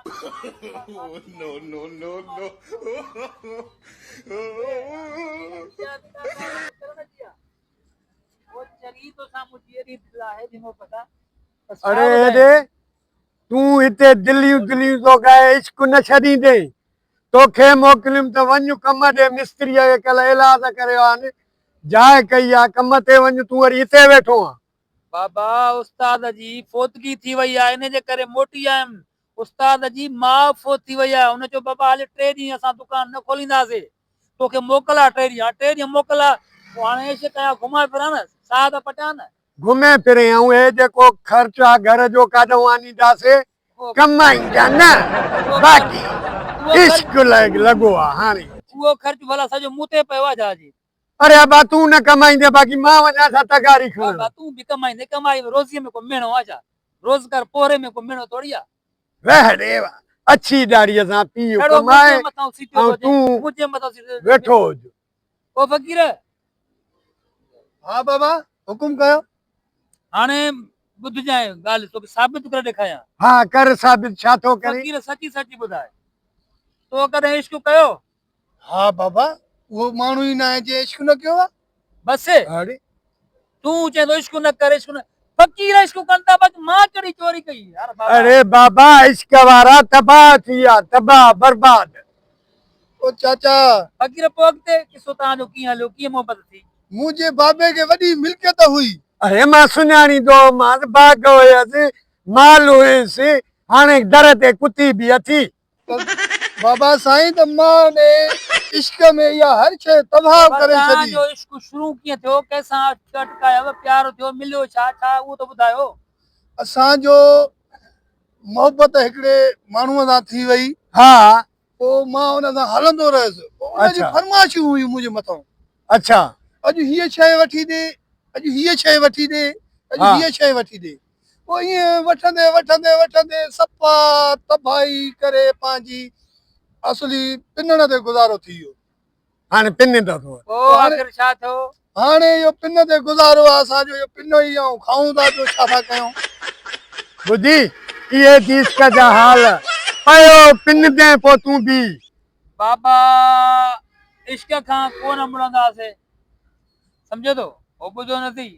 No, no, no, no. अरे रे तू इते दिल्ली तो गए इश्क न छड़ी दे तोखे मोकलिम तो वञ कम दे मिस्त्री के कल इलाज करियो आने जाए कई आ कम ते वञ तू वरी इते वेठो आ बाबा उस्ताद जी फोतगी थी वई आहे इन जे करे मोटी आयमि उस्ताद जी मां फोत थी वई आहे उन जो बाबा हाले 3 ॾींहं असां दुकान न खोलींदासीं तोखे मोकल आहे 3 ॾींहं मोकल आहे पोइ हाणे इश्क कया घुमाए फिरा न साह त पटा न घुमे फिरे ऐं हे जेको ख़र्च आ घर जो काढो आनींदासीं कमाईंदा न बाक़ी इश्क लॻो आ हाणे उहो ख़र्च भला सॼो मूं ते पियो आहे जहाजी अरे अबा तू न कमाईंदे बाक़ी मां वञा छा तगारी खणण बाबा तू भी कमाईंदे कमाई रोज़ीअ में को मेणो आहे छा रोज़गार पोरे में को मेणो थोड़ी आहे वह रे अच्छी दाड़ीअ सां पीउ छड़ो कमाए मुंहिंजे मथां सीटियो ऐं तूं मुंहिंजे मथां सीटियो वेठो हुज ओ फ़कीर हाँ बाबा हुकुम कयो हाणे ॿुधजांइ ॻाल्हि तोखे साबित करे ॾेखारियां हा कर साबित छा थो करे फ़कीर सची सची ॿुधाए तो कॾहिं इश्क कयो हाँ बाबा वो माण्हू ई न आहे जे इश्क न कयो आहे बस अरे तूं चए थो इश्क न कर इश्क न फ़कीर इश्क कनि था बस मां कहिड़ी चोरी कई यार बाबा अरे बाबा इश्क वारा तबाह थी विया तबाह बर्बाद ओ चाचा फ़कीर पोइ अॻिते किसो तव्हांजो कीअं हलियो कीअं मोहबत थी मुंहिंजे बाबे खे वॾी मिल्कियत हुई अरे मां सुञाणींदो मां बाग हुयसि माल हुयसि हाणे दर ते कुती बि अथी बाबा साईं त मां ने इश्क में इहा हर शइ तबाह करे छॾी तव्हांजो इश्क शुरू कीअं थियो कंहिंसां टकरायव प्यार थियो मिलियो छा छा उहो त ॿुधायो असांजो मोहबत हिकिड़े माण्हूअ सां थी वई हा पोइ मां हुन सां हलंदो रहियुसि हुनजी अच्छा। फरमाइशूं हुयूं मुंहिंजे मथां अच्छा अॼु हीअ शइ वठी ॾे अॼु हीअ शइ वठी ॾे अॼु हा। हीअ शइ वठी ॾे पोइ ईअं वठंदे वठंदे वठंदे सफ़ा तबाही करे पंहिंजी असली पिनण ते गुज़ारो थी वियो हाणे पिन थो थो पोइ आख़िर छा थियो हाणे इहो पिन ते गुज़ारो आहे असांजो इहो पिनो ई ऐं खाऊं था ॿियो छा था कयूं बुधी इहे थी इश्क जा हाल पयो पिन ते पोइ तूं बि बाबा इश्क खां कोन मुड़ंदासीं सम्झो थो हो ॿुधो नथी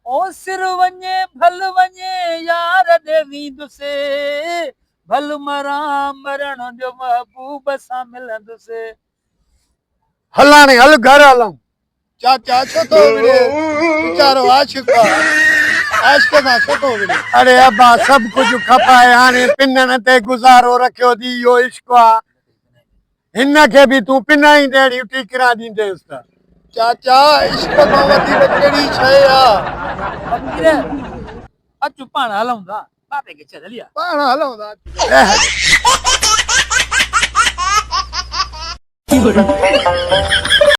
ओ सिर वञे भल वञे यार ॾेवींदुसि भल मरां मरण जो महबूब सां मिलंदुसि हलाणे हल घर हलूं चाचा छो थो विड़े वीचारो आशिक़ आहे आशिक़ सां छो थो विड़े अरे अबा सभु कुझु खपाए हाणे पिननि ते गुज़ारो रखियो थी इहो इश्क आहे हिन खे बि तूं पिन ई ॾेड़ियूं टीकरा ॾींदेसि त चाचा इश्क खां वधीक कहिड़ी शइ आहे फ़कीर अचु पाण हलूं था बाबे खे छॾ हलिया पाण हलूं था